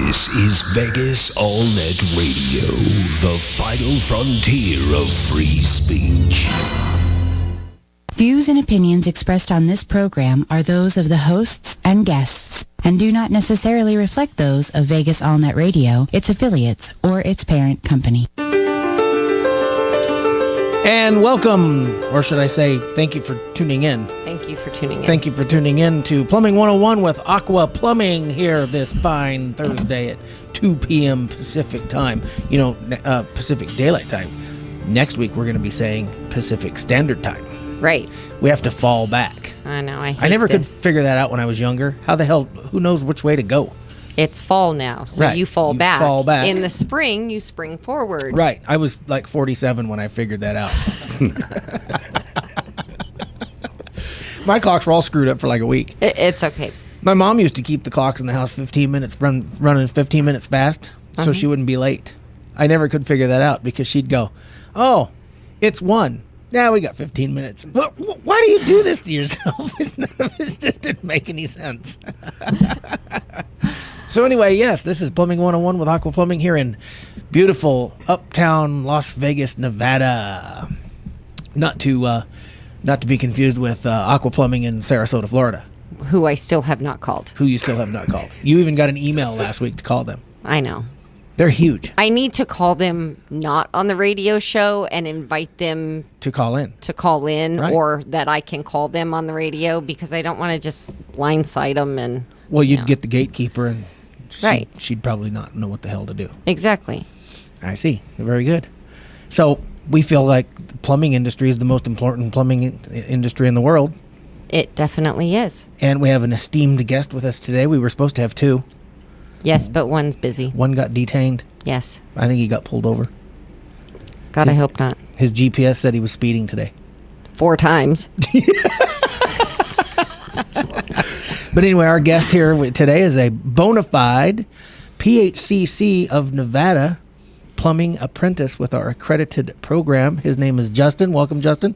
This is Vegas All-Net Radio, the final frontier of free speech. Views and opinions expressed on this program are those of the hosts and guests and do not necessarily reflect those of Vegas All-Net Radio, its affiliates, or its parent company. And welcome, or should I say, thank you for tuning in. Thank you for tuning in. Thank you for tuning in to Plumbing 101 with Aqua Plumbing here this fine Thursday at 2 p.m. Pacific time. You know, Pacific Daylight Time. Next week, we're going to be saying Pacific Standard Time. Right. We have to fall back. I know, I never could figure that out when I was younger. How the hell, who knows which way to go? It's fall now, so right. you fall back. Fall back. In the spring, you spring forward. Right. I was like 47 when I figured that out. My clocks were all screwed up for like a week. It's okay. My mom used to keep the clocks in the house 15 minutes, running 15 minutes fast, so she wouldn't be late. I never could figure that out because she'd go, oh, it's 1. Now we got 15 minutes. Why do you do this to yourself? It just didn't make any sense. So anyway, yes, this is Plumbing 101 with Aqua Plumbing here in beautiful uptown Las Vegas, Nevada. Not to be confused with Aqua Plumbing in Sarasota, Florida. Who I still have not called. Who you still have not called. You even got an email last week to call them. I know. They're huge. I need to call them not on the radio show and invite them to call in. Right. Or that I can call them on the radio because I don't want to just blindside them and... Well, you'd get the gatekeeper and right. She'd probably not know what the hell to do. Exactly. I see. Very good. So we feel like the plumbing industry is the most important plumbing industry in the world. It definitely is. And we have an esteemed guest with us today. We were supposed to have 2. Yes, but one's busy. One got detained. Yes. I think he got pulled over. God, I hope not. His GPS said he was speeding today. 4 times. But anyway, our guest here today is a bona fide PHCC of Nevada plumbing apprentice with our accredited program. His name is Justin. Welcome, Justin.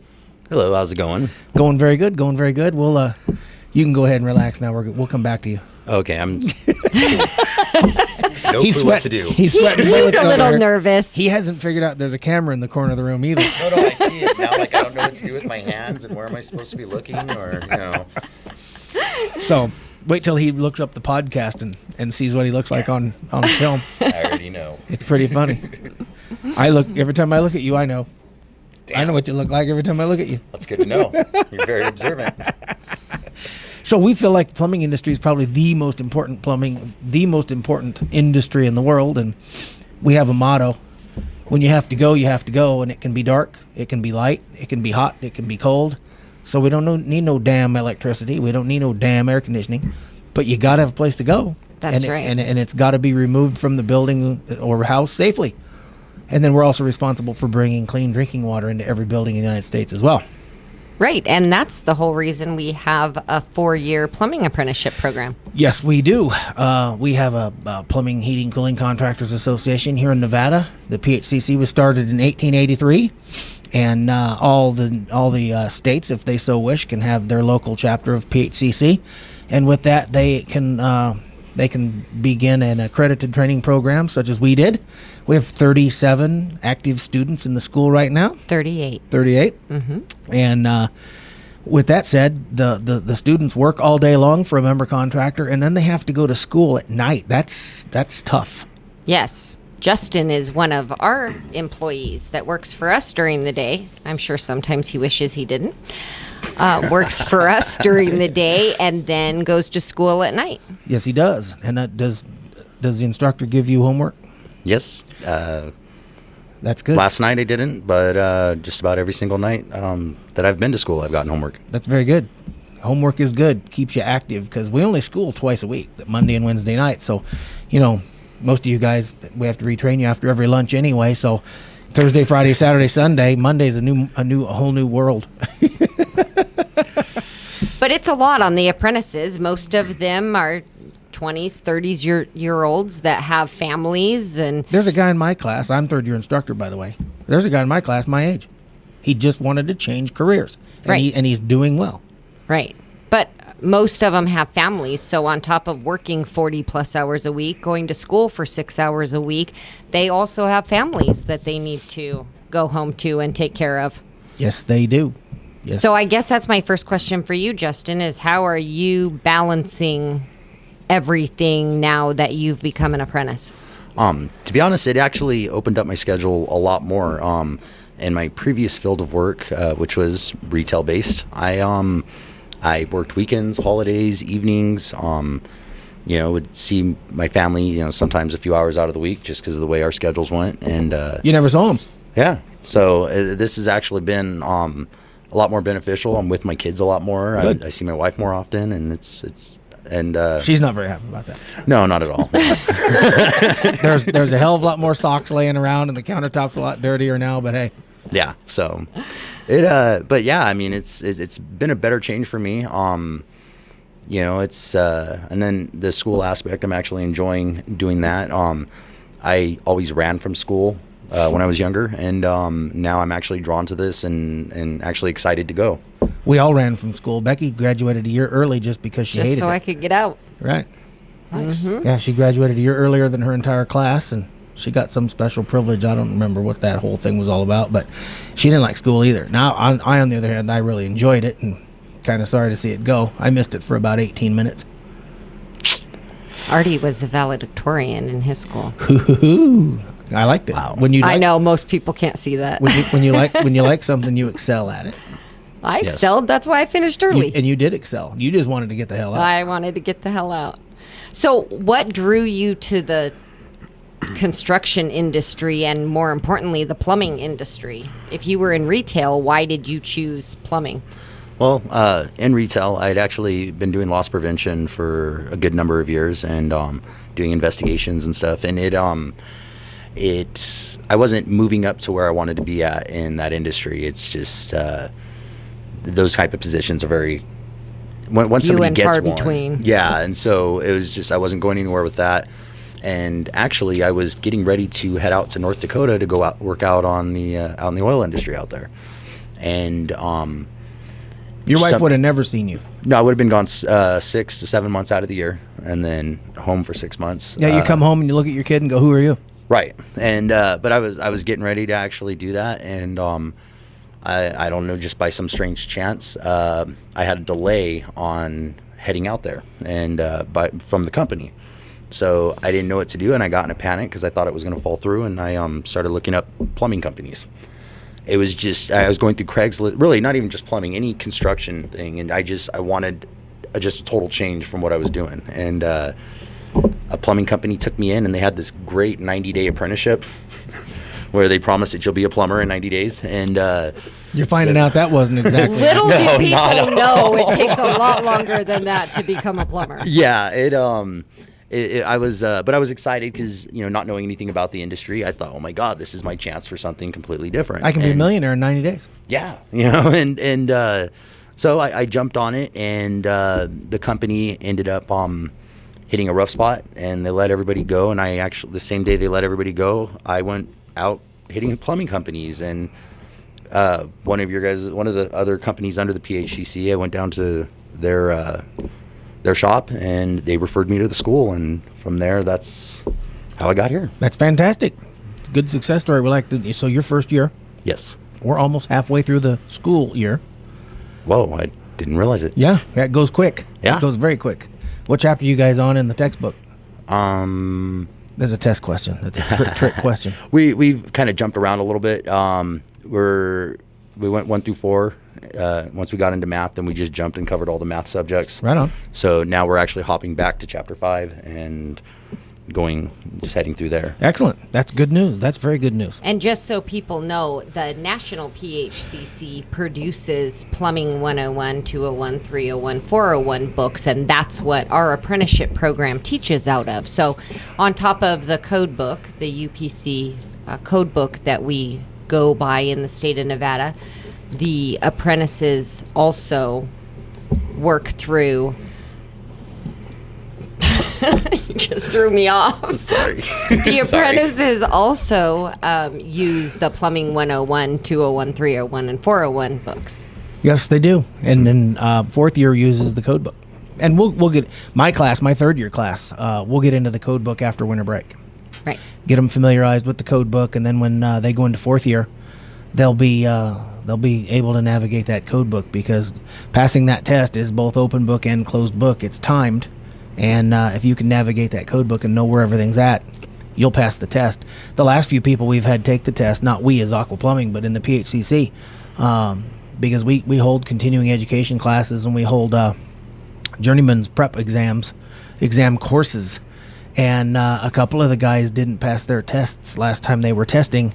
Hello, how's it going? Going very good. Going very good. We'll you can go ahead and relax now. We'll come back to you. Okay, I'm no clue what to do. He's sweating. He's a little nervous. He hasn't figured out there's a camera in the corner of the room either. No, I see it now. Like I don't know what to do with my hands and where am I supposed to be looking, or So wait till he looks up the podcast and sees what he looks like on film. I already know. It's pretty funny. Every time I look at you, I know. Damn. I know what you look like every time I look at you. That's good to know. You're very observant. So we feel like the plumbing industry is probably the most important industry in the world, and we have a motto: when you have to go, and it can be dark, it can be light, it can be hot, it can be cold. So we don't need no damn electricity, we don't need no damn air conditioning, but you got to have a place to go. That's right. And it's got to be removed from the building or house safely. And then we're also responsible for bringing clean drinking water into every building in the United States as well. Right, and that's the whole reason we have a 4-year plumbing apprenticeship program. Yes, we do. We have a Plumbing, Heating, Cooling Contractors Association here in Nevada. The PHCC was started in 1883, and all the states, if they so wish, can have their local chapter of PHCC, and with that, they can begin an accredited training program, such as we did. We have 37 active students in the school right now. 38. 38. Mm-hmm. And with that said, the students work all day long for a member contractor, and then they have to go to school at night. That's tough. Yes. Justin is one of our employees that works for us during the day. I'm sure sometimes he wishes he didn't. Works for us during the day and then goes to school at night. Yes, he does. And does the instructor give you homework? Yes. That's good. Last night I didn't, but just about every single night that I've been to school, I've gotten homework. That's very good. Homework is good. Keeps you active because we only school twice a week, Monday and Wednesday night. So, most of you guys, we have to retrain you after every lunch anyway. So Thursday, Friday, Saturday, Sunday, Monday's a whole new world. But it's a lot on the apprentices. Most of them are 20s, 30s year olds that have families. And there's a guy in my class. I'm third year instructor, by the way. There's a guy in my class my age. He just wanted to change careers. And right. And he's doing well. Right. But most of them have families, so on top of working 40 plus hours a week, going to school for 6 hours a week, they also have families that they need to go home to and take care of. Yes, they do. Yes. So I guess that's my first question for you, Justin, is how are you balancing everything now that you've become an apprentice? To be honest, it actually opened up my schedule a lot more. In my previous field of work, which was retail based, I worked weekends, holidays, evenings. Would see my family, sometimes a few hours out of the week, just because of the way our schedules went. And you never saw them. Yeah. So this has actually been a lot more beneficial. I'm with my kids a lot more. I see my wife more often, and she's not very happy about that. No, not at all. There's a hell of a lot more socks laying around, and the countertop's a lot dirtier now. But hey, yeah. So but yeah, I mean, it's been a better change for me. It's and then the school aspect, I'm actually enjoying doing that. I always ran from school when I was younger, and now I'm actually drawn to this and actually excited to go. We all ran from school. Becky graduated a year early just because she hated it. Just so I could get out. Right. Nice. Mm-hmm. Yeah, she graduated a year earlier than her entire class, and she got some special privilege. I don't remember what that whole thing was all about, but she didn't like school either. Now, I on the other hand, I really enjoyed it, and kind of sorry to see it go. I missed it for about 18 minutes. Artie was a valedictorian in his school. I liked it. Wow. I know most people can't see that. when you like something, you excel at it. I excelled. That's why I finished early. And you did excel. You just wanted to get the hell out. I wanted to get the hell out. So what drew you to the construction industry and, more importantly, the plumbing industry? If you were in retail, why did you choose plumbing? Well, in retail, I'd actually been doing loss prevention for a good number of years and doing investigations and stuff. And I wasn't moving up to where I wanted to be at in that industry. It's just those type of positions are very once few somebody and gets far one. between. Yeah, and so it was just I wasn't going anywhere with that. And actually, I was getting ready to head out to North Dakota to go work out on the oil industry out there. And your wife would have never seen you. No, I would have been gone 6 to 7 months out of the year, and then home for 6 months. Yeah, you come home and you look at your kid and go, "Who are you?" Right, and but I was getting ready to actually do that, and I don't know, just by some strange chance, I had a delay on heading out there, and from the company, so I didn't know what to do, and I got in a panic because I thought it was going to fall through, and I started looking up plumbing companies. It was just I was going through Craigslist, really not even just plumbing, any construction thing, and I wanted just a total change from what I was doing, and a plumbing company took me in, and they had this great 90-day apprenticeship where they promised that you'll be a plumber in 90 days. And you're finding out that wasn't exactly. Little do people know it takes a lot longer than that to become a plumber. Yeah, I was excited because, not knowing anything about the industry, I thought, oh my God, this is my chance for something completely different. I can be a millionaire in 90 days. Yeah, so I jumped on it, and the company ended up hitting a rough spot, and they let everybody go. And the same day they let everybody go, I went out hitting plumbing companies, and one of the other companies under the PHCC, I went down to their shop, and they referred me to the school, and from there, that's how I got here. That's fantastic. It's a good success story. So your first year? Yes. We're almost halfway through the school year. Whoa, I didn't realize it. Yeah, it goes quick. Yeah. It goes very quick. What chapter are you guys on in the textbook? There's a test question. That's a trick question. We've kind of jumped around a little bit. We went 1 through 4. Once we got into math, then we just jumped and covered all the math subjects. Right on. So now we're actually hopping back to chapter 5 and just heading through there. Excellent. That's good news. That's very good news. And just so people know, the National PHCC produces Plumbing 101, 201, 301, 401 books, and that's what our apprenticeship program teaches out of. So on top of the code book, the UPC code book that we go by in the state of Nevada, the apprentices also work through. You just threw me off. Sorry. The apprentices also use the Plumbing 101, 201, 301, and 401 books. Yes, they do. And then fourth year uses the code book. And we'll get my class, my third year class. We'll get into the code book after winter break. Right. Get them familiarized with the code book, and then when they go into fourth year, they'll be able to navigate that code book, because passing that test is both open book and closed book. It's timed, and if you can navigate that code book and know where everything's at, you'll pass the test. The last few people we've had take the test, not we as Aqua Plumbing, but in the PHCC, because we hold continuing education classes, and we hold journeyman's prep exam courses, and a couple of the guys didn't pass their tests last time they were testing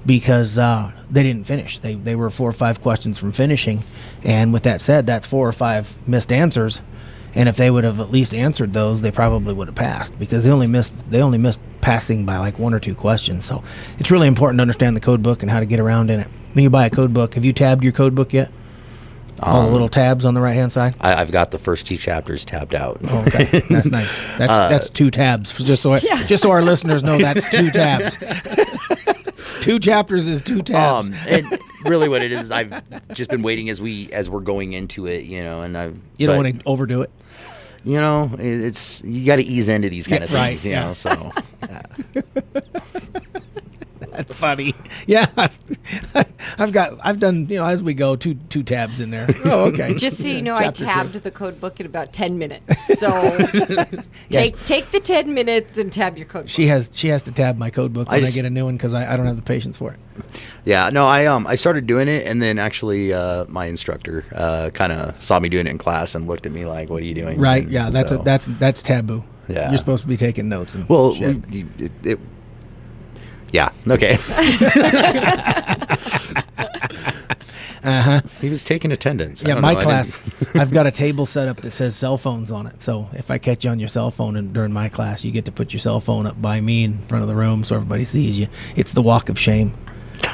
because they didn't finish. They were 4 or 5 questions from finishing, and with that said, that's 4 or 5 missed answers, and if they would have at least answered those, they probably would have passed, because they only missed passing by like 1 or 2 questions. So it's really important to understand the code book and how to get around in it. When you buy a code book, have you tabbed your code book yet? All the little tabs on the right hand side. I've got the first 2 chapters tabbed out. Oh, okay, that's nice. That's 2 tabs. Just so our listeners know, that's 2 tabs. 2 chapters is 2 tabs. And really, what it is, I've just been waiting as we're going into it, and you don't want to overdo it. It's you got to ease into these kind of things, right, you know. So. That's funny. Yeah, I've done as we go 2 tabs in there. Oh, okay. Just so you know, Chapter I tabbed 2. the code book in about 10 minutes. So take the 10 minutes and tab your code book. She has to tab my code book when I get a new one, because I don't have the patience for it. Yeah, no, I started doing it, and then actually my instructor kind of saw me doing it in class and looked at me like, "What are you doing?" Right? And yeah, that's taboo. Yeah, you're supposed to be taking notes. And well, shit. Yeah. Okay. He was taking attendance. Yeah, my class, I've got a table set up that says cell phones on it. So if I catch you on your cell phone during my class, you get to put your cell phone up by me in front of the room so everybody sees you. It's the walk of shame.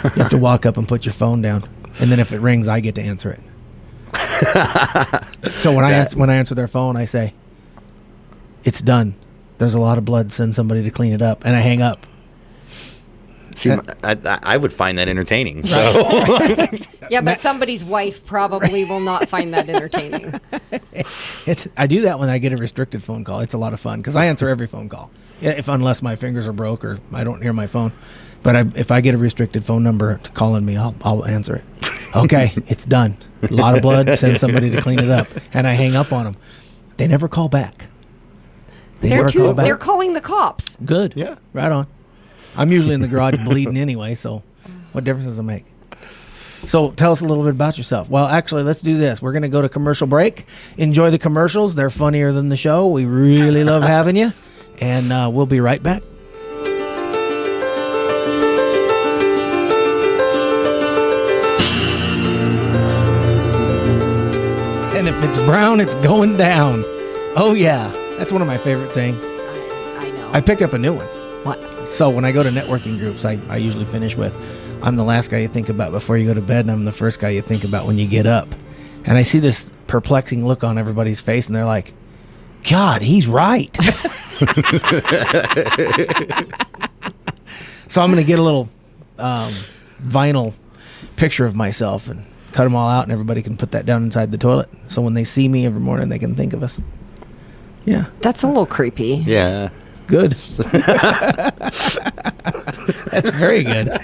You have to walk up and put your phone down, and then if it rings, I get to answer it. So when I answer their phone, I say, "It's done. There's a lot of blood. Send somebody to clean it up," and I hang up. See, I would find that entertaining. Right. So. Yeah, but somebody's wife probably will not find that entertaining. I do that when I get a restricted phone call. It's a lot of fun, because I answer every phone call, unless my fingers are broke or I don't hear my phone. But if I get a restricted phone number to calling me, I'll answer it. Okay, it's done. A lot of blood. Send somebody to clean it up, and I hang up on them. They never call back. They're calling the cops. Good. Yeah. Right on. I'm usually in the garage bleeding anyway, so what difference does it make? So tell us a little bit about yourself. Well, actually, let's do this. We're going to go to commercial break. Enjoy the commercials. They're funnier than the show. We really love having you, and we'll be right back. And if it's brown, it's going down. Oh, yeah. That's one of my favorite sayings. I know. I picked up a new one. What? So when I go to networking groups, I usually finish with, "I'm the last guy you think about before you go to bed, and I'm the first guy you think about when you get up." And I see this perplexing look on everybody's face, and they're like, "God, he's right." So I'm going to get a little vinyl picture of myself and cut them all out, and everybody can put that down inside the toilet. So when they see me every morning, they can think of us. Yeah. That's a little creepy. Yeah. Good. That's very good.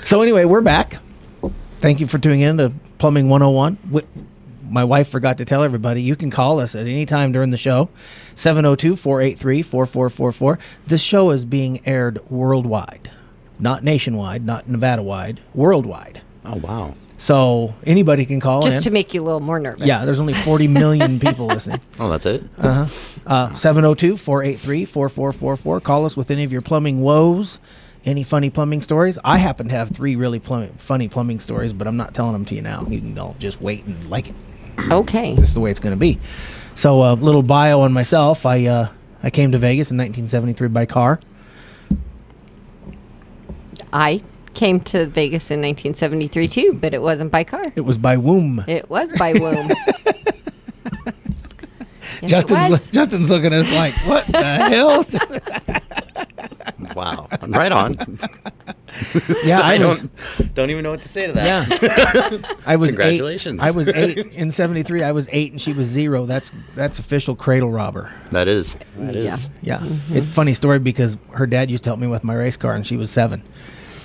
So anyway, we're back. Thank you for tuning in to Plumbing 101. My wife forgot to tell everybody, you can call us at any time during the show, 702-483-4444. This show is being aired worldwide, not nationwide, not Nevada-wide, worldwide. Oh, wow. So anybody can call Just in. to make you a little more nervous. Yeah, there's only 40 million people listening. Oh, that's it? 702-483-4444. Call us with any of your plumbing woes, any funny plumbing stories. I happen to have 3 really funny plumbing stories, but I'm not telling them to you now. You can all just wait and like it. Okay. This is the way it's going to be. So a little bio on myself. I came to Vegas in 1973 by car. I came to Vegas in 1973 too, but it wasn't by car. It was by womb. It was by womb. Yes, Justin's looking at us like, what the hell? Wow. Right on. Yeah, I don't even know what to say to that. Yeah, I was Congratulations. 8. I was 8 in '73. I was 8, and she was 0. That's official cradle robber. That is. Yeah. Yeah, it's a funny story because her dad used to help me with my race car, and she was 7.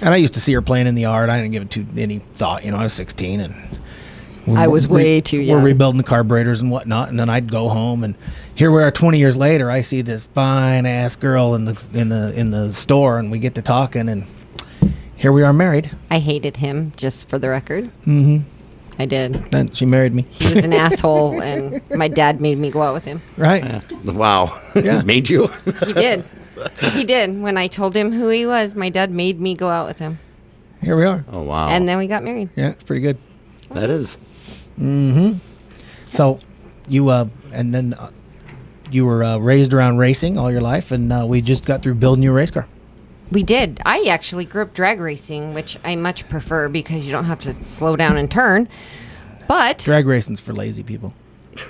And I used to see her playing in the yard. I didn't give it any thought. I was 16, and I was way too young. We're rebuilding the carburetors and whatnot, and then I'd go home, and here we are 20 years later. I see this fine ass girl in the store, and we get to talking, and here we are married. I hated him, just for the record. Mm-hmm. I did. Then she married me. He was an asshole, and my dad made me go out with him. Right? Wow. Yeah. Made you? He did. He did. When I told him who he was, my dad made me go out with him. Here we are. Oh, wow. And then we got married. Yeah, it's pretty good. That is. Mm-hmm. So, you were raised around racing all your life, and we just got through building your race car. We did. I actually grew up drag racing, which I much prefer because you don't have to slow down and turn. But Drag racing's for lazy people.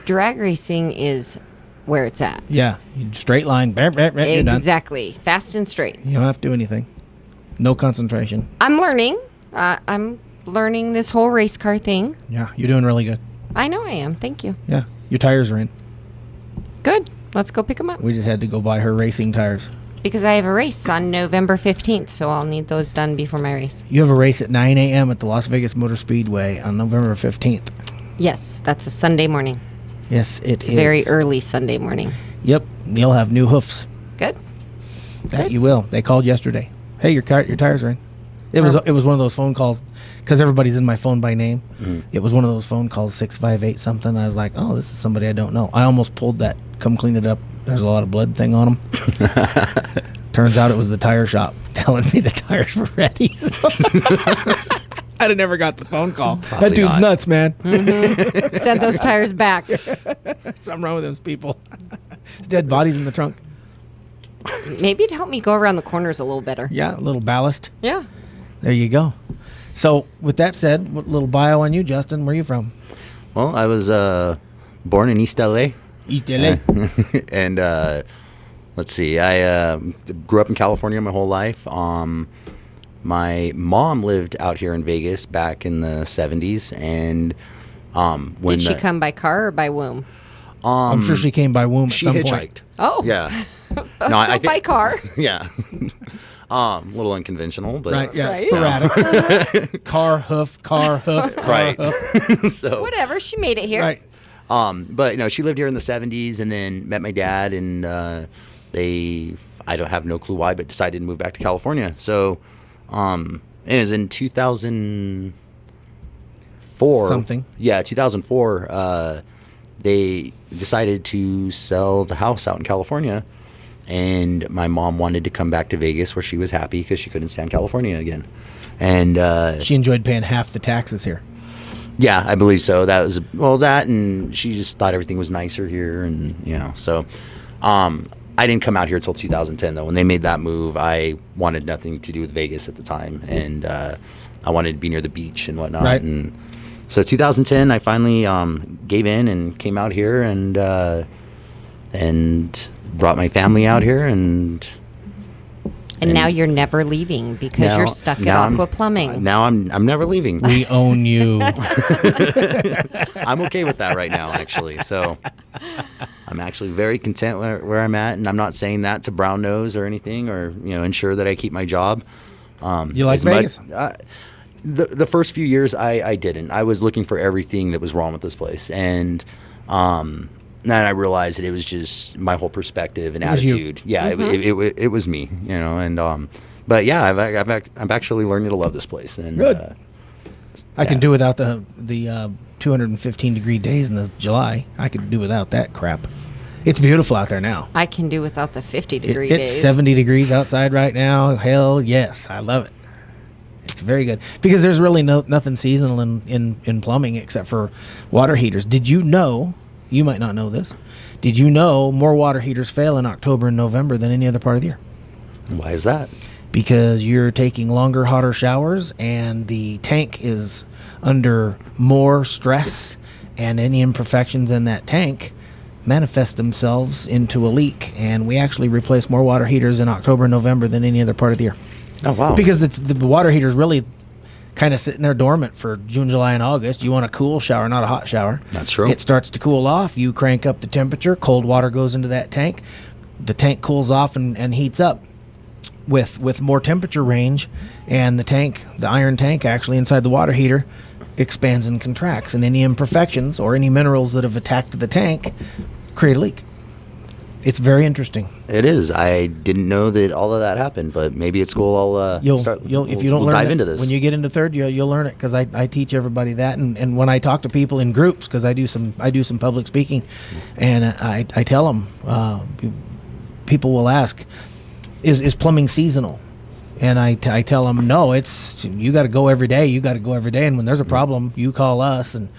drag racing is where it's at. Yeah, you straight line, you're done. Exactly. Fast and straight. You don't have to do anything. No concentration. I'm learning. I'm learning this whole race car thing. Yeah, you're doing really good. I know I am. Thank you. Yeah, your tires are in. Good. Let's go pick them up. We just had to go buy her racing tires. Because I have a race on November 15th, so I'll need those done before my race. You have a race at 9 a.m. at the Las Vegas Motor Speedway on November 15th. Yes, that's a Sunday morning. Yes, It's is. a very early Sunday morning. Yep, you'll have new hoofs. Good. That Good. you will. They called yesterday. Hey, your tires are in. It was one of those phone calls because everybody's in my phone by name. Mm-hmm. It was one of those phone calls, 658 something. I was like, oh, this is somebody I don't know. I almost pulled that. Come clean it up. There's a lot of blood thing on them. Turns out it was the tire shop telling me the tires were ready. So I'd have never got the phone call. Probably that dude's not. nuts, man. Send those tires back. Something wrong with those people. There's dead bodies in the trunk. Maybe it'd help me go around the corners a little better. Yeah, a little ballast. Yeah. There you go. So, with that said, what little bio on you, Justin? Where are you from? Well, I was born in East LA. East LA. And let's see, I grew up in California my whole life. My mom lived out here in Vegas back in the 70s, and when Did she come by car or by womb? I'm sure she came by womb at she some hitchhiked. point. Oh. Yeah. So I by think car. yeah. A little unconventional, but Right, yeah, Right. sporadic. Car, hoof, right. hoof. So Whatever. She made it here. Right. But she lived here in the 70s and then met my dad, and I don't have no clue why, but decided to move back to California. So it was in 2004. Something. Yeah, 2004. They decided to sell the house out in California, and my mom wanted to come back to Vegas where she was happy because she couldn't stand California again. And She enjoyed paying half the taxes here. yeah, I believe so. That was that, and she just thought everything was nicer here, and so. I didn't come out here until 2010 though. When they made that move, I wanted nothing to do with Vegas at the time, and I wanted to be near the beach and whatnot. Right. And so 2010, I finally gave in and came out here and brought my family out here, and now you're never leaving because you're stuck at Aqua Plumbing. Now I'm never leaving. We own you. I'm okay with that right now, actually. So I'm actually very content where I'm at, and I'm not saying that to brown nose or anything, or ensure that I keep my job. You like as much- Vegas? The first few years I didn't. I was looking for everything that was wrong with this place, and then I realized that it was just my whole perspective and was you. attitude. Yeah, it was me, and but yeah, I've actually learned to love this place, and Good. I can yeah. do without the 215 degree days in the July. I could do without that crap. It's beautiful out there now. I can do without the 50-degree It's days. 70 degrees outside right now. Hell yes, I love it. It's very good because there's really nothing seasonal in plumbing except for water heaters. Did you know? You might not know this. Did you know more water heaters fail in October and November than any other part of the year? why is that? Because you're taking longer, hotter showers, and the tank is under more stress, and any imperfections in that tank manifest themselves into a leak. And we actually replace more water heaters in October and November than any other part of the year. Oh, wow. Because the water heater is really kind of sitting there dormant for June, July, and August. You want a cool shower, not a hot shower. That's true. It starts to cool off. You crank up the temperature. Cold water goes into that tank. The tank cools off and heats up with more temperature range, and the iron tank actually inside the water heater expands and contracts, and any imperfections or any minerals that have attacked the tank create a leak. It's very interesting. It is. I didn't know that all of that happened, but maybe at school I'll If you don't learn dive it, into this. when you get into third, you'll learn it, because I teach everybody that, and when I talk to people in groups, because I do some public speaking, and I tell them, people will ask, is plumbing seasonal? And I tell them, no, you got to go every day. You got to go every day, and when there's a problem, you call us. And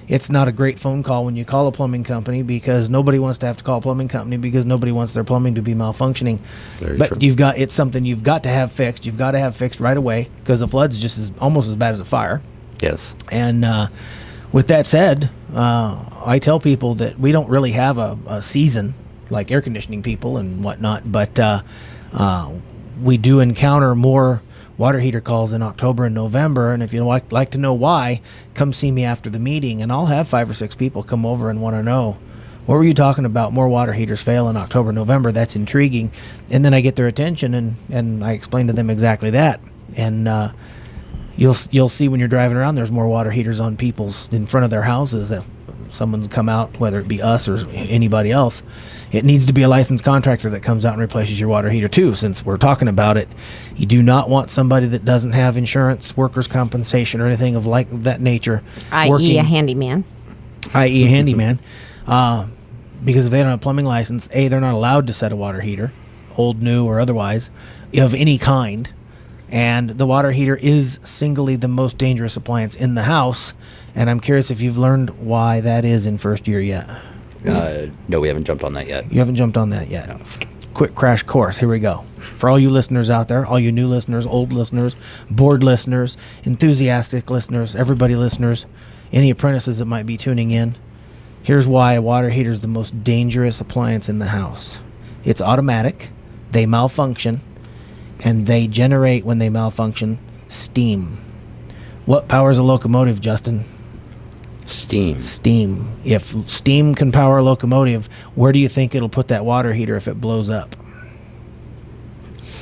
it's not a great phone call when you call a plumbing company, because nobody wants to have to call a plumbing company, because nobody wants their plumbing to be malfunctioning. But true. It's something you've got to have fixed. You've got to have fixed right away, because the flood's almost as bad as a fire. Yes. And with that said, I tell people that we don't really have a season like air conditioning people and whatnot, but we do encounter more water heater calls in October and November. And if you like to know why, come see me after the meeting, and I'll have 5 or 6 people come over and want to know, what were you talking about? More water heaters fail in October, November. That's intriguing. And then I get their attention, and I explain to them exactly that. And you'll see when you're driving around, there's more water heaters on people's in front of their houses. If someone's come out, whether it be us or anybody else, it needs to be a licensed contractor that comes out and replaces your water heater too. Since we're talking about it, you do not want somebody that doesn't have insurance, workers' compensation, or anything of that nature, i.e. a handyman. I.e. a handyman, because if they don't have a plumbing license, they're not allowed to set a water heater, old, new, or otherwise, of any kind. And the water heater is singly the most dangerous appliance in the house. And I'm curious if you've learned why that is in first year yet. No, we haven't jumped on that yet. You haven't jumped on that yet? No. Quick crash course. Here we go. For all you listeners out there, all you new listeners, old listeners, bored listeners, enthusiastic listeners, everybody listeners, any apprentices that might be tuning in, here's why a water heater is the most dangerous appliance in the house. It's automatic. They malfunction. And they generate, when they malfunction, steam. What powers a locomotive, Justin? Steam. Steam. If steam can power a locomotive, where do you think it'll put that water heater if it blows up?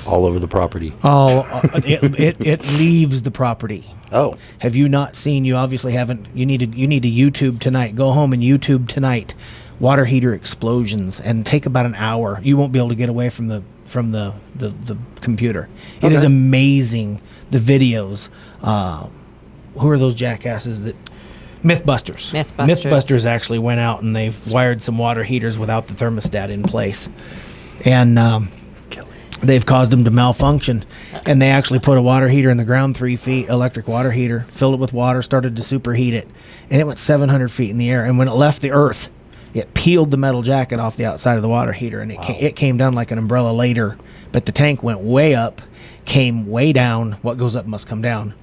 All over the property. It leaves the property. Oh. Have you not seen? You obviously haven't. You need to YouTube tonight. Go home and YouTube tonight. Water heater explosions, and take about an hour. You won't be able to get away from the computer. It is amazing, the videos. Who are those jackasses that Mythbusters. Mythbusters actually went out and they've wired some water heaters without the thermostat in place, and they've caused them to malfunction. And they actually put a water heater in the ground 3 feet, electric water heater, filled it with water, started to superheat it, and it went 700 feet in the air. And when it left the earth, it peeled the metal jacket off the outside of the water heater, and it came down like an umbrella later. But the tank went way up, came way down. What goes up must come down.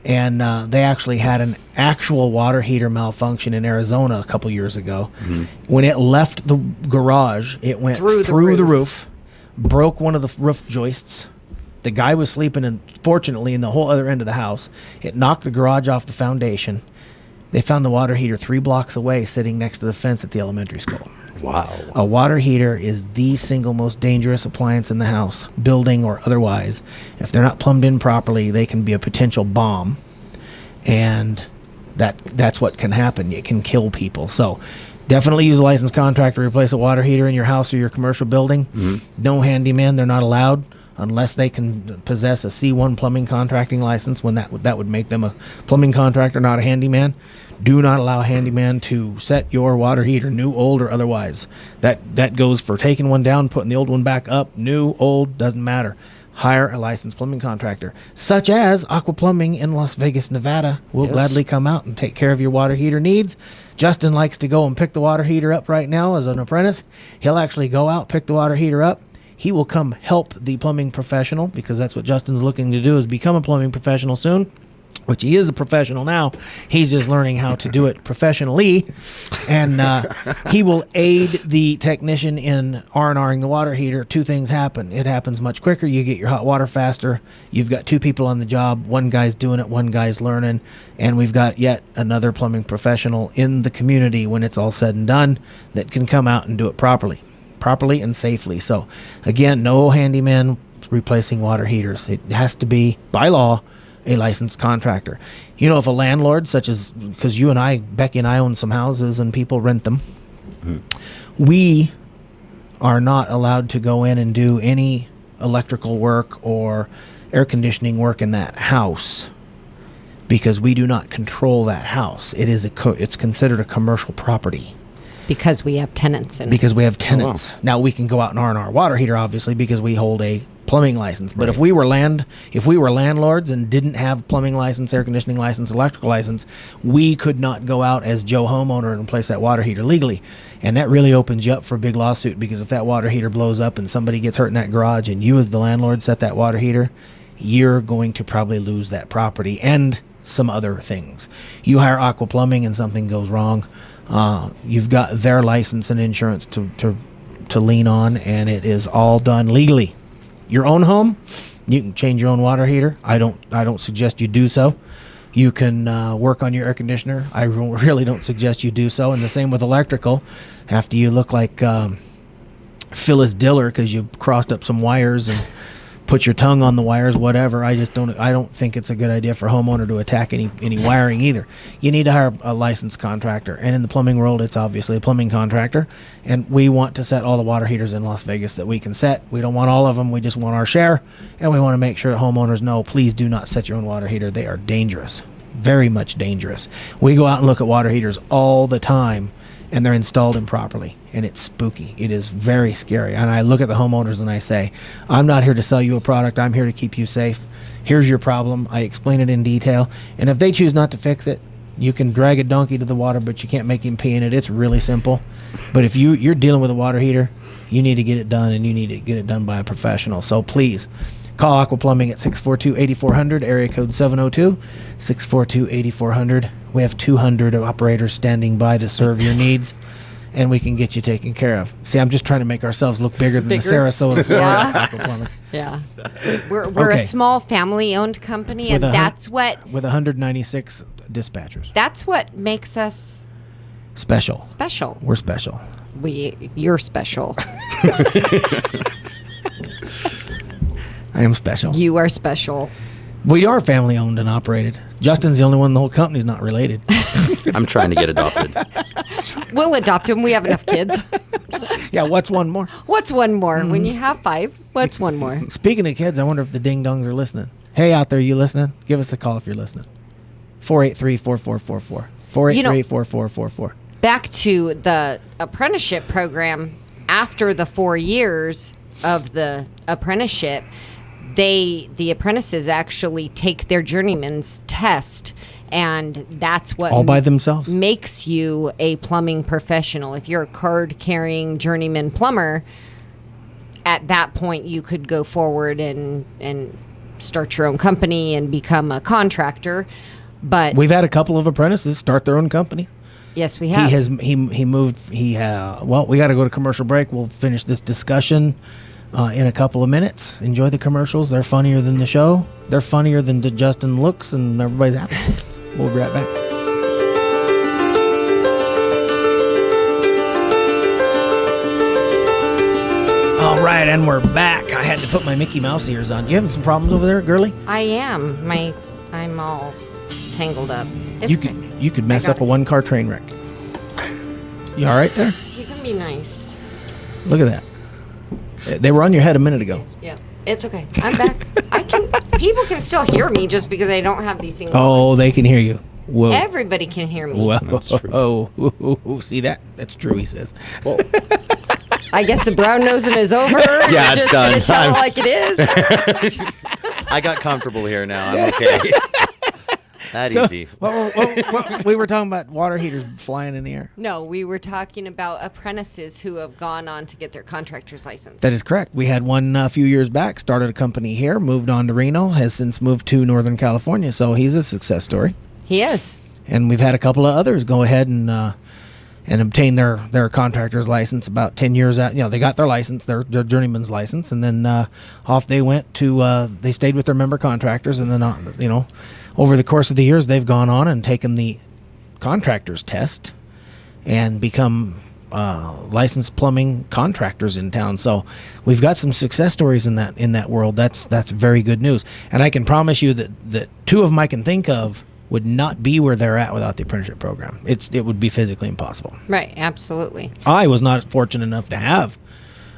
And they actually had an actual water heater malfunction in Arizona a couple years ago. Mm-hmm. When it left the garage, it went through the roof, broke one of the roof joists. The guy was sleeping, fortunately, in the whole other end of the house. It knocked the garage off the foundation. They found the water heater 3 blocks away, sitting next to the fence at the elementary school. Wow. A water heater is the single most dangerous appliance in the house, building or otherwise. If they're not plumbed in properly, they can be a potential bomb, and that's what can happen. It can kill people. So definitely use a licensed contractor to replace a water heater in your house or your commercial building. Mm-hmm. No handyman. They're not allowed unless they can possess a C1 plumbing contracting license, when that would make them a plumbing contractor, not a handyman. Do not allow a handyman to set your water heater, new, old, or otherwise. That goes for taking one down, putting the old one back up, new, old, doesn't matter. Hire a licensed plumbing contractor, such as Aqua Plumbing in Las Vegas, Nevada. Will gladly come out and take care of your water heater needs. Justin likes to go and pick the water heater up right now as an apprentice. He'll actually go out, pick the water heater up. He will come help the plumbing professional, because that's what Justin's looking to do, is become a plumbing professional soon. which he is a professional now. He's just learning how to do it professionally, and he will aid the technician in R&Ring the water heater. Two things happen. It happens much quicker. You get your hot water faster. You've got two people on the job. One guy's doing it, one guy's learning, and we've got yet another plumbing professional in the community when it's all said and done that can come out and do it properly and safely. So, again, no handyman replacing water heaters. It has to be, by law, a licensed contractor. You know, if a landlord, such as, because you and I, Becky and I own some houses and people rent them, we are not allowed to go in and do any electrical work or air conditioning work in that house because we do not control that house. It is it's considered a commercial property. Because we have tenants in it. Because we have tenants. Oh, wow. Now we can go out and R&R water heater, obviously, because we hold a plumbing license. But if we were landlords and didn't have plumbing license, air conditioning license, electrical license, we could not go out as Joe homeowner and place that water heater legally. And that really opens you up for a big lawsuit, because if that water heater blows up and somebody gets hurt in that garage and you as the landlord set that water heater, you're going to probably lose that property and some other things. You hire Aqua Plumbing and something goes wrong, you've got their license and insurance to lean on, and it is all done legally. Your own home, you can change your own water heater. I don't suggest you do so. You can work on your air conditioner. I really don't suggest you do so. And the same with electrical. After you look like Phyllis Diller because you crossed up some wires and put your tongue on the wires, whatever. I don't think it's a good idea for a homeowner to attack any wiring either. You need to hire a licensed contractor. And in the plumbing world, it's obviously a plumbing contractor. And we want to set all the water heaters in Las Vegas that we can set. We don't want all of them. We just want our share. And we want to make sure that homeowners know, please do not set your own water heater. They are dangerous. Very much dangerous. We go out and look at water heaters all the time, and they're installed improperly, and it's spooky. It is very scary. And I look at the homeowners and I say, I'm not here to sell you a product. I'm here to keep you safe. Here's your problem. I explain it in detail. And if they choose not to fix it, you can drag a donkey to the water, but you can't make him pee in it. It's really simple. But if you're dealing with a water heater, you need to get it done, and you need to get it done by a professional. So please, call Aqua Plumbing at 642-8400, area code 702-642-8400. We have 200 operators standing by to serve your needs, and we can get you taken care of. See, I'm just trying to make ourselves look bigger than the Sarasota, Florida Aqua Plumbing. Yeah. We're a small family-owned company, and that's what... With 196 dispatchers. That's what makes us... Special. We're special. You're special. I am special. You are special. We are family owned and operated. Justin's the only one in the whole company's not related. I'm trying to get adopted. We'll adopt him. We have enough kids. Yeah, what's one more? What's one more? Mm-hmm. When you have 5, what's one more? Speaking of kids, I wonder if the ding-dongs are listening. Hey, out there, you listening? Give us a call if you're listening. 483-4444. 483-4444. Back to the apprenticeship program, after the 4 years of the apprenticeship, the apprentices actually take their journeyman's test, and that's what all by themselves makes you a plumbing professional. If you're a card-carrying journeyman plumber, at that point you could go forward and start your own company and become a contractor. But we've had a couple of apprentices start their own company. Yes, we have. He moved. Well, we got to go to commercial break. We'll finish this discussion in a couple of minutes. Enjoy the commercials. They're funnier than the show. They're funnier than Justin looks, and everybody's happy. We'll be right back. All right, and we're back. I had to put my Mickey Mouse ears on. You having some problems over there, girly? I am. I'm all tangled up. You could mess up a one-car train wreck. You all right there? You can be nice. Look at that. They were on your head a minute ago. Yeah, it's okay. I'm back. People can still hear me just because I don't have these things. Oh, they can hear you. Whoa. Everybody can hear me. Whoa. That's true. Oh, see that? That's true, he says. I guess the brown nosing is over. Yeah, it's just done. Gonna tell it like it is. I got comfortable here now. I'm okay. That So, easy. we were talking about water heaters flying in the air. No, we were talking about apprentices who have gone on to get their contractor's license. That is correct. We had one a few years back, started a company here, moved on to Reno, has since moved to Northern California. So he's a success story. He is. And we've had a couple of others go ahead and obtain their contractor's license about 10 years out. They got their license, their journeyman's license, and then off they went to, they stayed with their member contractors, and then, over the course of the years, they've gone on and taken the contractor's test and become licensed plumbing contractors in town. So we've got some success stories in that world. That's very good news. And I can promise you that two of them I can think of would not be where they're at without the apprenticeship program. It would be physically impossible. Right, absolutely. I was not fortunate enough to have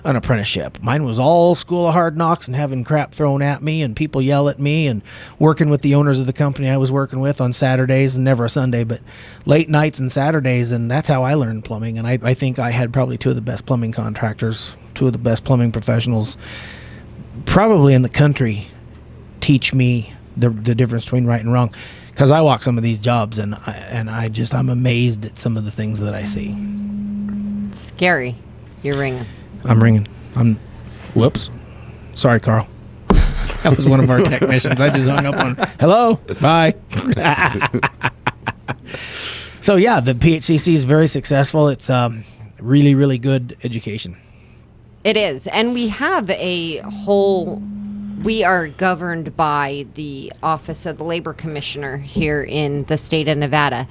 an apprenticeship. Mine was all school of hard knocks and having crap thrown at me and people yell at me and working with the owners of the company I was working with on Saturdays, and never a Sunday, but late nights and Saturdays, and that's how I learned plumbing. And I think I had probably two of the best plumbing contractors, two of the best plumbing professionals probably in the country teach me the difference between right and wrong. Because I walk some of these jobs and I'm amazed at some of the things that I see. It's scary. You're ringing. I'm ringing. Whoops. Sorry, Carl. That was one of our technicians. I just hung up on. Hello. Bye. So yeah, the PHCC is very successful. It's really, really good education. It is, and we have a whole. We are governed by the Office of the Labor Commissioner here in the state of Nevada,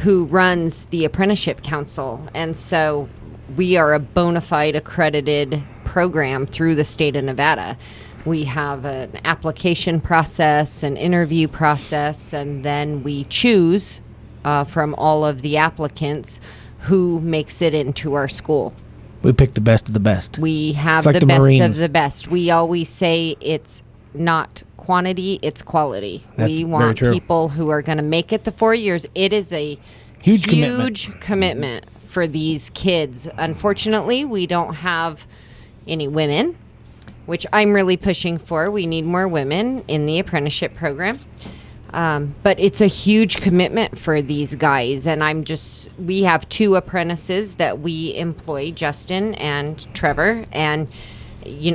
who runs the Apprenticeship Council. And so we are a bona fide accredited program through the state of Nevada. We have an application process, an interview process, and then we choose from all of the applicants who makes it into our school. We pick the best of the best. We have like the best Marines. of the best. We always say it's not quantity, it's quality. That's we very want true. people who are going to make it the 4 years. It is a Huge commitment for these kids. Unfortunately, we don't have any women, which I'm really pushing for. We need more women in the apprenticeship program. But it's a huge commitment for these guys. And we have two apprentices that we employ, Justin and Trevor. And,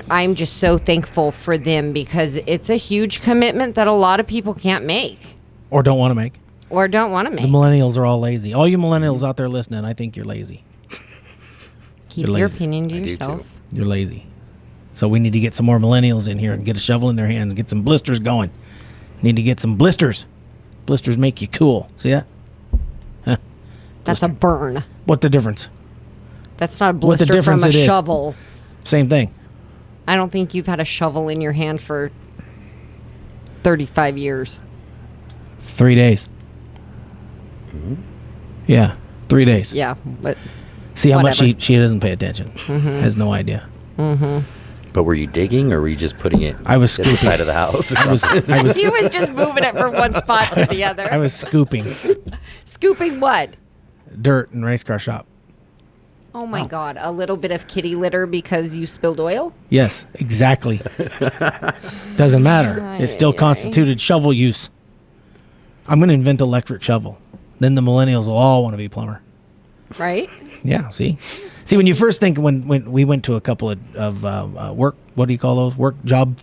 I'm just so thankful for them because it's a huge commitment that a lot of people can't make. Or don't want to make. Or don't want to make. The millennials are all lazy. All you millennials out there listening, I think you're lazy. Keep You're your lazy. opinion to I do yourself. too. You're lazy. So we need to get some more millennials in here and get a shovel in their hands and get some blisters going. Need to get some blisters. Blisters make you cool. See that? Huh? That's a burn. What the difference? That's not a What the blister from difference a it is. shovel. Same thing. I don't think you've had a shovel in your hand for 35 years. 3 days. Yeah, 3 days. Yeah, but See how much whatever. she doesn't pay attention. Has no idea. But were you digging, or were you just putting it I was at the scooping. side of the house? I was he was just moving it from one spot to the other. I was scooping Scooping what? dirt in race car shop. Oh my God, a little bit of kitty litter because you spilled oil? Yes, exactly. Doesn't matter. It still constituted shovel use. I'm going to invent electric shovel. Then the millennials will all want to be plumber. Right? Yeah, see, when you first think when we went to a couple of work, what do you call those? Work job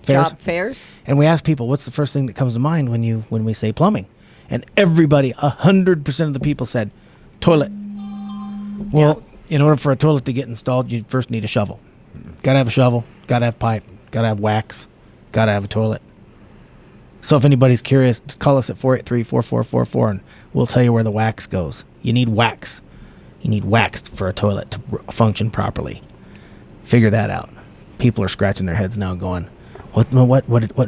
fairs. Job fairs? And we asked people, what's the first thing that comes to mind when we say plumbing? And everybody, 100% of the people said toilet. Well, in order for a toilet to get installed, you first need a shovel. Got to have a shovel. Got to have pipe. Got to have wax. Got to have a toilet. So if anybody's curious, call us at 483-4444 and we'll tell you where the wax goes. You need wax. You need wax for a toilet to function properly. Figure that out. People are scratching their heads now going, what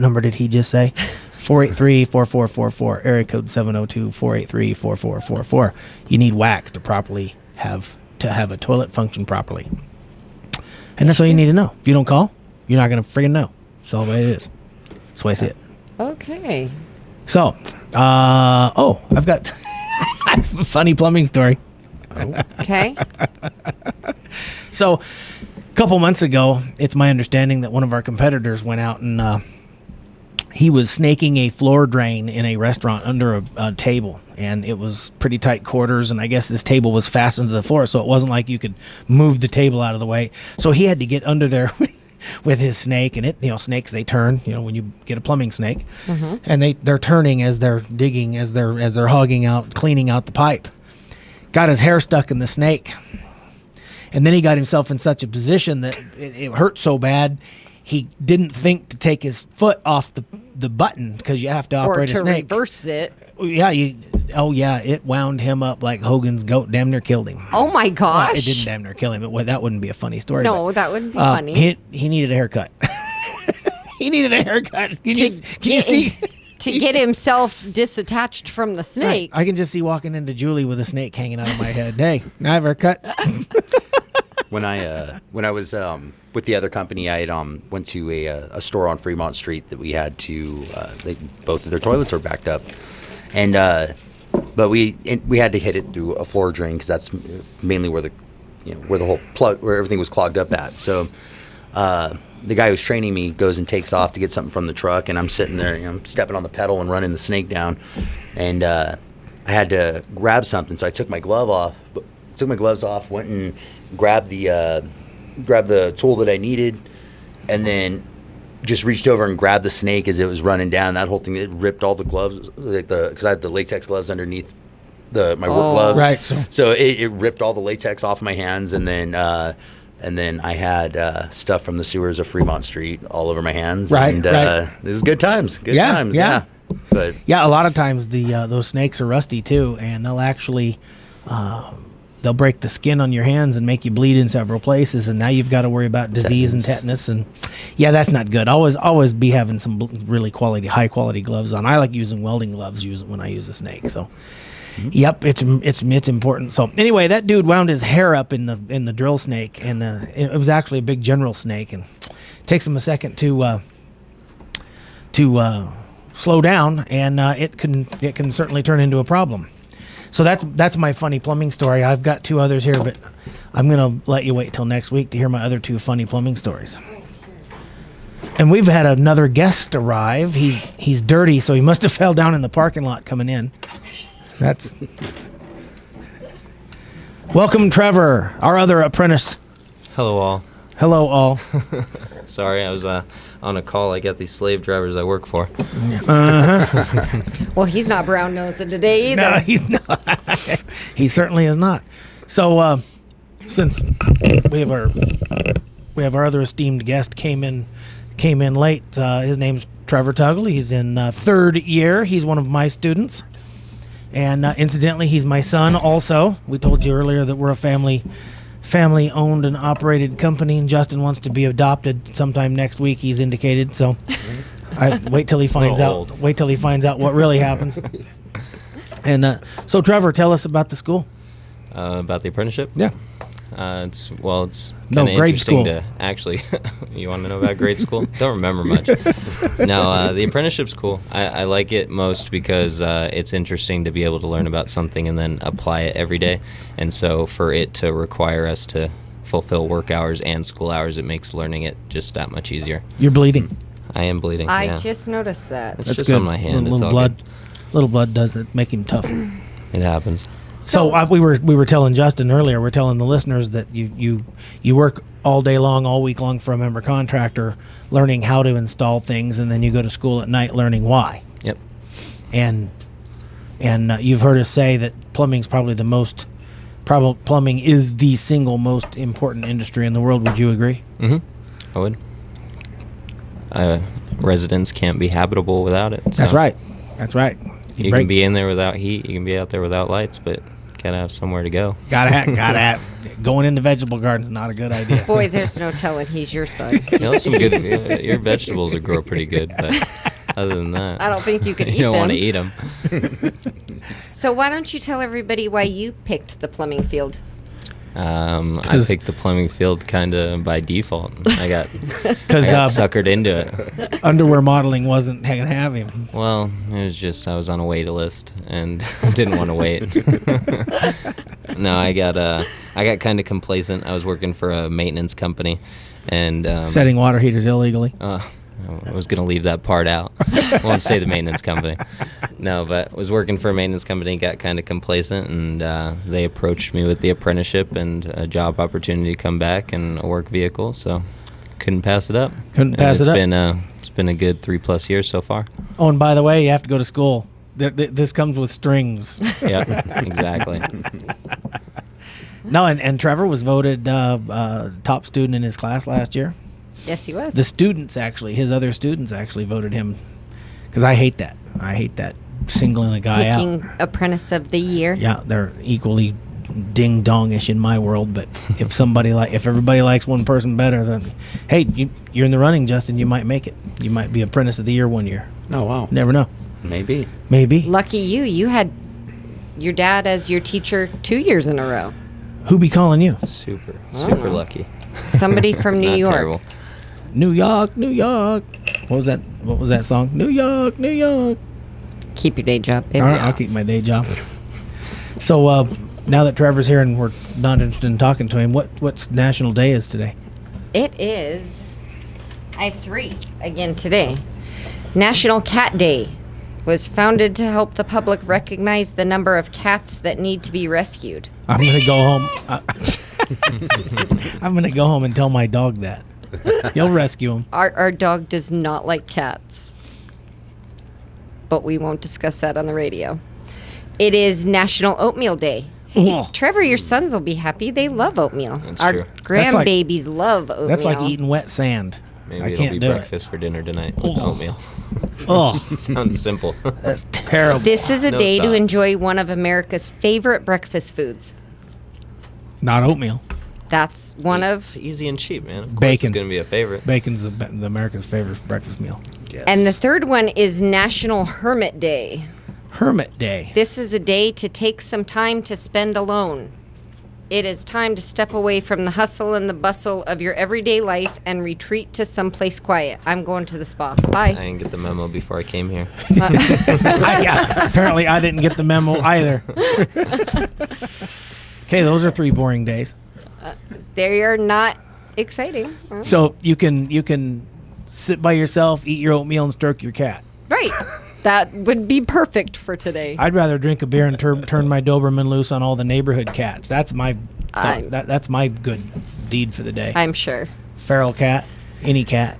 number did he just say? 483-4444, area code 702-483-4444. You need wax to properly have a toilet function properly. And that's all you need to know. If you don't call, you're not going to friggin' know. That's all the way it is. That's the way I see it. Okay. So, I've got a funny plumbing story. Okay. So, a couple months ago, it's my understanding that one of our competitors went out and he was snaking a floor drain in a restaurant under a table, and it was pretty tight quarters, and I guess this table was fastened to the floor, so it wasn't like you could move the table out of the way. So he had to get under there with his snake, and snakes, they turn, when you get a plumbing snake, and they're turning as they're digging, as they're hogging out, cleaning out the pipe. Got his hair stuck in the snake, and then he got himself in such a position that it hurt so bad he didn't think to take his foot off the button, because you have to operate a snake. Or to reverse it. Yeah, it wound him up like Hogan's goat. Damn near killed him. Oh my gosh! Well, it didn't damn near kill him. That wouldn't be a funny story. No, that wouldn't be funny. He needed a haircut. He needed a haircut. Can you see? To get himself disattached from the snake. Right. I can just see walking into Julie with a snake hanging out of my head. Hey, now I have a haircut. When I was with the other company, I had went to a store on Fremont Street that we had to both of their toilets are backed up, and but we had to hit it through a floor drain, because that's mainly where the whole plug, where everything was clogged up at. So the guy who's training me goes and takes off to get something from the truck, and I'm sitting there, I'm stepping on the pedal and running the snake down, and I had to grab something, so I took my gloves off, went and grabbed the tool that I needed, and then just reached over and grabbed the snake as it was running down. That whole thing, it ripped all the gloves, because I had the latex gloves underneath my work gloves. Right. So it ripped all the latex off my hands, and then I had stuff from the sewers of Fremont Street all over my hands. Right. And right. it was good times. Yeah. But yeah, a lot of times those snakes are rusty too, and they'll actually they'll break the skin on your hands and make you bleed in several places, and now you've got to worry about disease and tetanus, and that's not good. Always be having some really high quality gloves on. I like using welding gloves when I use a snake. So, yep, it's important. So anyway, that dude wound his hair up in the drill snake, and it was actually a big general snake, and it takes him a second to slow down, and it can certainly turn into a problem. So that's my funny plumbing story. I've got two others here, but I'm going to let you wait till next week to hear my other two funny plumbing stories. And we've had another guest arrive. He's dirty, so he must have fell down in the parking lot coming in. Welcome, Trevor, our other apprentice. Hello, all. Hello, all. Sorry, I was on a call. I got these slave drivers I work for. Well, he's not brown nosing today either. No, he's not. He certainly is not. So, since we have our other esteemed guest came in late. His name's Trevor Tuggle. He's in third year. He's one of my students, and incidentally, he's my son. Also, we told you earlier that we're a family-owned and operated company, and Justin wants to be adopted sometime next week. He's indicated. So, wait till he finds out. Wait till he finds out what really happens. And so, Trevor, tell us about the school. About the apprenticeship? Yeah. It's kind of grade interesting school. to actually. You want to know about grade school? Don't remember much. No, the apprenticeship's cool. I like it most because it's interesting to be able to learn about something and then apply it every day. And so for it to require us to fulfill work hours and school hours, it makes learning it just that much easier. You're bleeding. I am bleeding. I just noticed that. It's That's just good. on my hand. Little it's all blood. good. Little blood does it make him tough. It happens. So we were telling Justin earlier. We're telling the listeners that you work all day long, all week long for a member contractor, learning how to install things, and then you go to school at night learning why. Yep. And you've heard us say that plumbing's probably plumbing is the single most important industry in the world. Would you agree? Mm-hmm. I would. Residents can't be habitable without it. That's right. That's right. You can be in there without heat. You can be out there without lights, but gotta have somewhere to go. Gotta have. Going into vegetable gardens is not a good idea. Boy, there's no telling he's your son. Some good. Your vegetables will grow pretty good, but other than that, I don't think you can eat them. You don't want to eat them. So why don't you tell everybody why you picked the plumbing field? I picked the plumbing field kind of by default. I got suckered into it. Underwear modeling wasn't gonna have him. Well, it was just I was on a wait list and didn't want to wait. No, I got kind of complacent. I was working for a maintenance company, and setting water heaters illegally. I was going to leave that part out. I won't say the maintenance company. No, but was working for a maintenance company, got kind of complacent, and they approached me with the apprenticeship and a job opportunity to come back and a work vehicle, so couldn't pass it up. It's Been a good 3+ years so far. Oh, and by the way, you have to go to school. This comes with strings. Yeah, exactly. No, and Trevor was voted top student in his class last year. Yes, he was. The students actually, his other students actually voted him, because I hate that. I hate that singling a guy Picking out. Apprentice of the Year. Yeah, they're equally ding dongish in my world. But if everybody likes one person better, then hey, you're in the running, Justin. You might make it. You might be Apprentice of the Year one year. Oh, wow. Never know. Maybe. Lucky you. You had your dad as your teacher 2 years in a row. Who be calling you? Super Oh. lucky. Somebody from New Not York. terrible. New York, New York. What was that song? New York, New York. Keep your day job, baby. All right, I'll keep my day job. So now that Trevor's here and we're not interested in talking to him, what's National Day is today? It is. I have 3 again today. National Cat Day was founded to help the public recognize the number of cats that need to be rescued. I'm gonna go home. I'm gonna go home and tell my dog that. He'll rescue him. Our dog does not like cats, but we won't discuss that on the radio. It is National Oatmeal Day. Hey, Ugh. Trevor, your sons will be happy. They love oatmeal. That's Our true. grandbabies love oatmeal. That's like eating wet sand. Maybe I it'll can't be do breakfast for dinner tonight with Oh. oatmeal. it. Oh, Sounds simple. that's terrible. This is a No day to thought. enjoy one of America's favorite breakfast foods. Not oatmeal. That's one of, It's easy and cheap, man. Of course Bacon. it's going to be a favorite. Bacon's the America's favorite breakfast meal. Yes. and the third one is National Hermit Day. Hermit Day. This is a day to take some time to spend alone. It is time to step away from the hustle and the bustle of your everyday life and retreat to someplace quiet. I'm going to the spa. I Bye. didn't get the memo before I came here. Apparently, I didn't get the memo either. Okay, those are 3 boring days. They are not exciting. So you can sit by yourself, eat your oatmeal, and stroke your cat. Right. That would be perfect for today. I'd rather drink a beer and turn my Doberman loose on all the neighborhood cats. That's my that's my good deed for the day. I'm sure. Feral cat, any cat.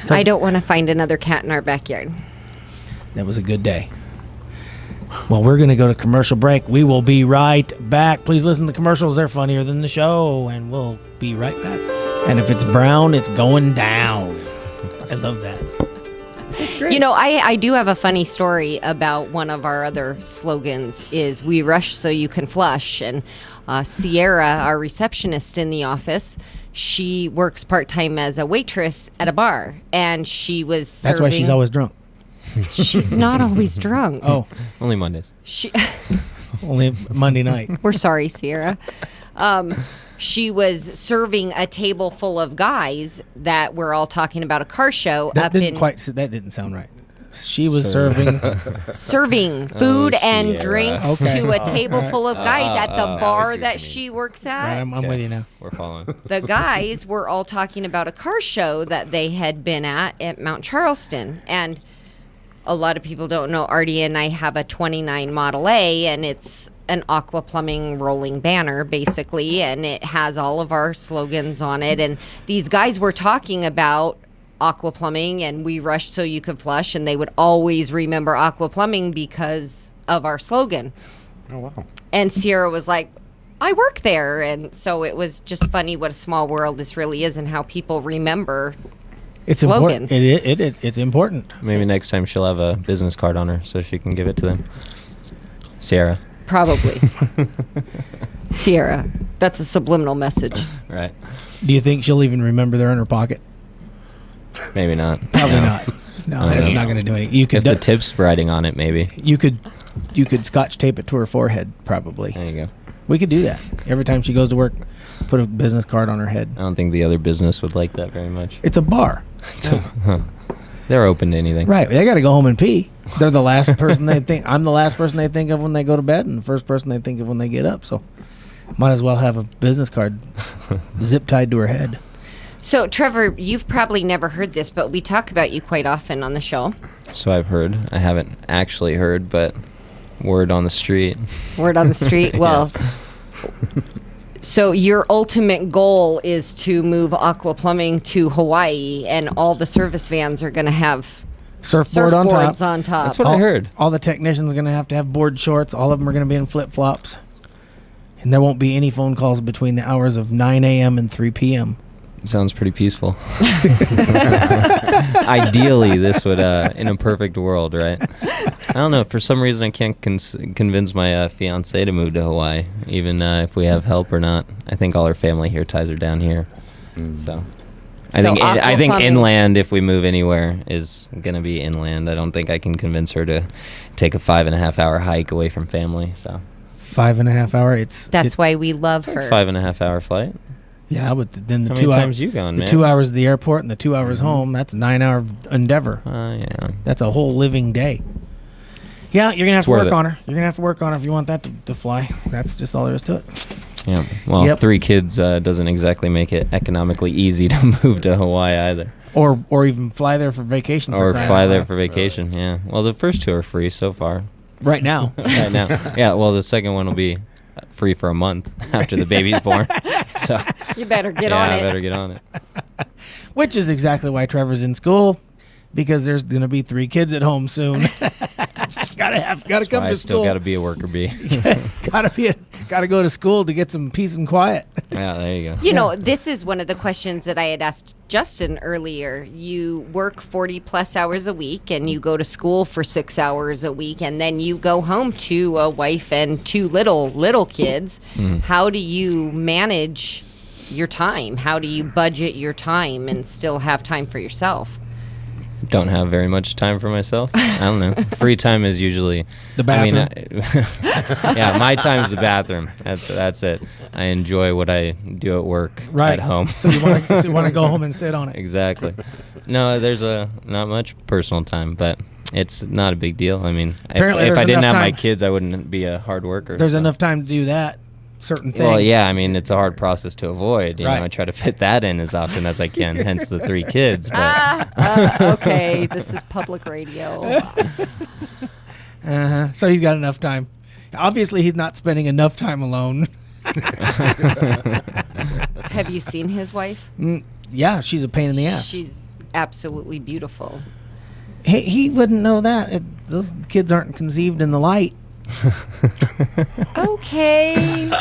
I don't want to find another cat in our backyard. That was a good day. Well, we're going to go to commercial break. We will be right back. Please listen to the commercials. They're funnier than the show, and we'll be right back. And if it's brown, it's going down. I love that. You know, I do have a funny story about one of our other slogans is we rush so you can flush. And Sierra, our receptionist in the office, she works part-time as a waitress at a bar. And she was serving. That's why she's always drunk. She's not always drunk. Oh, Only Mondays. She, only Monday night. we're sorry, Sierra. She was serving a table full of guys that were all talking about a car show That up in that didn't sound right. She was serving. serving food and Sierra. drinks Okay. to a table full of guys at the I bar see what that you she works at. Right, I'm with you now. We're following. The guys were all talking about a car show that they had been at Mount Charleston. And a lot of people don't know, Artie and I have a 29 Model A, and it's an Aqua Plumbing rolling banner, basically, and it has all of our slogans on it. And these guys were talking about Aqua Plumbing, and we rushed so you could flush, and they would always remember Aqua Plumbing because of our slogan. Oh, wow. And Sierra was like, I work there. And so it was just funny what a small world this really is and how people remember. It's Slogans. important. It's important. Maybe next time she'll have a business card on her so she can give it to them. Sierra. Probably. Sierra. That's a subliminal message. Right. Do you think she'll even remember they're in her pocket? Maybe not. Probably not. No, I that's don't not know. going to do anything. You If could the tip's writing on it, maybe. you could Scotch tape it to her forehead. Probably. There you go. We could do that every time she goes to work. Put a business card on her head. I don't think the other business would like that very much. It's a bar. They're open to anything. Right. They got to go home and pee. They're the last person they think. I'm the last person they think of when they go to bed, and the first person they think of when they get up. So, might as well have a business card zip tied to her head. So, Trevor, you've probably never heard this, but we talk about you quite often on the show. So I've heard. I haven't actually heard, but word on the street. Word on the street? Well, so your ultimate goal is to move Aqua Plumbing to Hawaii, and all the service vans are going to have Surfboards on top. That's what I heard. All the technicians are going to have board shorts. All of them are going to be in flip-flops. And there won't be any phone calls between the hours of 9 a.m. and 3 p.m. Sounds pretty peaceful. Ideally, this would, in a perfect world, right? I don't know. For some reason, I can't convince my fiance to move to Hawaii, even if we have help or not. I think all our family here ties her down here. So I think inland, if we move anywhere, is going to be inland. I don't think I can convince her to take a 5.5-hour hike away from family. So 5.5 hour. That's why we love her. 5.5-hour flight. Yeah, but then the How 2 many hours. times you gone, man? 2 hours at the airport and the 2 hours home. That's a 9-hour endeavor. Yeah. That's a whole living day. Yeah, you're gonna have to worth work it. on her. You're gonna have to work on her if you want that to fly. That's just all there is to it. Yeah. Well, Yep. 3 kids doesn't exactly make it economically easy to move to Hawaii either. Or even fly there for vacation. Or for crying fly out there loud. for vacation, yeah. Well, the first 2 are free so far. Right now. Right now. Yeah, well, the second one will be free for a month after the baby's born. So You better get on it. I better get on it. Which is exactly why Trevor's in school, because there's gonna be 3 kids at home soon. gotta That's come why I to still school. got to be a worker bee. gotta go to school to get some peace and quiet. Yeah, there you go. You know, this is one of the questions that I had asked Justin earlier. You work 40 plus hours a week and you go to school for 6 hours a week, and then you go home to a wife and 2 little kids. How do you manage your time? How do you budget your time and still have time for yourself? Don't have very much time for myself. I don't know. Free time is usually The bathroom. Yeah, my time's the bathroom. That's it. I enjoy what I do at work Right. at home. So you want to go home and sit on it. Exactly. No, there's not much personal time, but it's not a big deal. I mean, Apparently if there's I didn't enough have my time. kids, I wouldn't be a hard worker. There's so. enough time to do that. Certain thing. Well, yeah, I mean, it's a hard process to avoid. You Right. know, I try to fit that in as often as I can, hence the 3 kids. But Okay, this is public radio. So he's got enough time. Obviously, he's not spending enough time alone. Have you seen his wife? Yeah, she's a pain in the ass. She's absolutely beautiful. He wouldn't know that. Those kids aren't conceived in the light. Okay.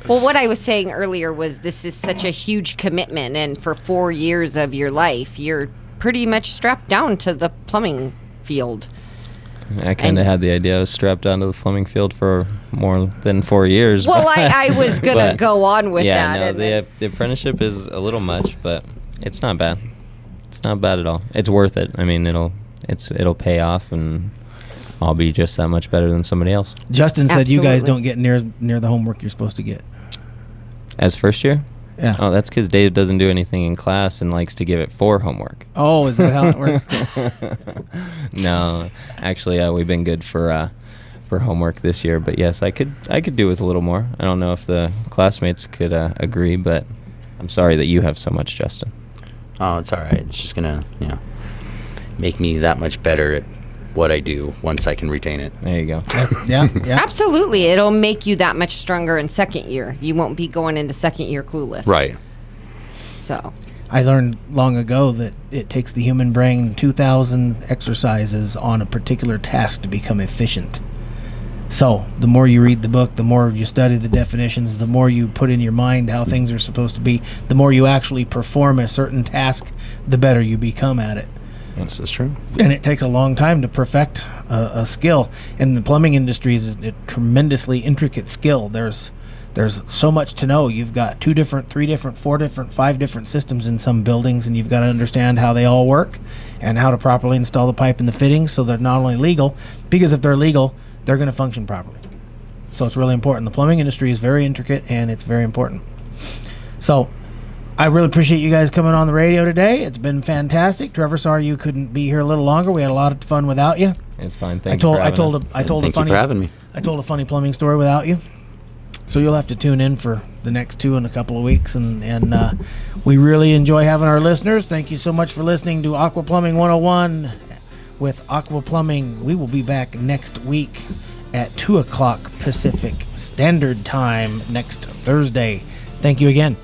Well, what I was saying earlier was this is such a huge commitment, and for 4 years of your life, you're pretty much strapped down to the plumbing field. I kind of had the idea I was strapped onto the plumbing field for more than 4 years. Well, but- I was going to but- go on with yeah, that. no, and then- the apprenticeship is a little much, but it's not bad. It's not bad at all. It's worth it. I mean, it'll pay off, and I'll be just that much better than somebody else. Justin said you guys Absolutely. don't get near the homework you're supposed to get. As first year? Yeah. Oh, that's because Dave doesn't do anything in class and likes to give it for homework. Oh, is that how it works? No, actually, we've been good for homework this year. But yes, I could do with a little more. I don't know if the classmates could agree, but I'm sorry that you have so much, Justin. Oh, it's all right. It's just gonna, make me that much better at what I do once I can retain it. There you go. Yeah. Absolutely. It'll make you that much stronger in second year. You won't be going into second year clueless. Right. So, I learned long ago that it takes the human brain 2,000 exercises on a particular task to become efficient. So, the more you read the book, the more you study the definitions, the more you put in your mind how things are supposed to be, the more you actually perform a certain task, the better you become at it. This is true. And it takes a long time to perfect a skill. And the plumbing industry is a tremendously intricate skill. There's so much to know. You've got 2 different, 3 different, 4 different, 5 different systems in some buildings, and you've got to understand how they all work and how to properly install the pipe and the fittings so they're not only legal, because if they're legal, they're going to function properly. So it's really important. The plumbing industry is very intricate, and it's very important. So I really appreciate you guys coming on the radio today. It's been fantastic. Trevor, sorry you couldn't be here a little longer. We had a lot of fun without you. It's fine. I Thank told you for having us. a Thank you funny for having me. I told a funny plumbing story without you. So you'll have to tune in for the next 2 in a couple of weeks, and we really enjoy having our listeners. Thank you so much for listening to Aqua Plumbing 101 with Aqua Plumbing. We will be back next week at 2 o'clock Pacific Standard Time next Thursday. Thank you again.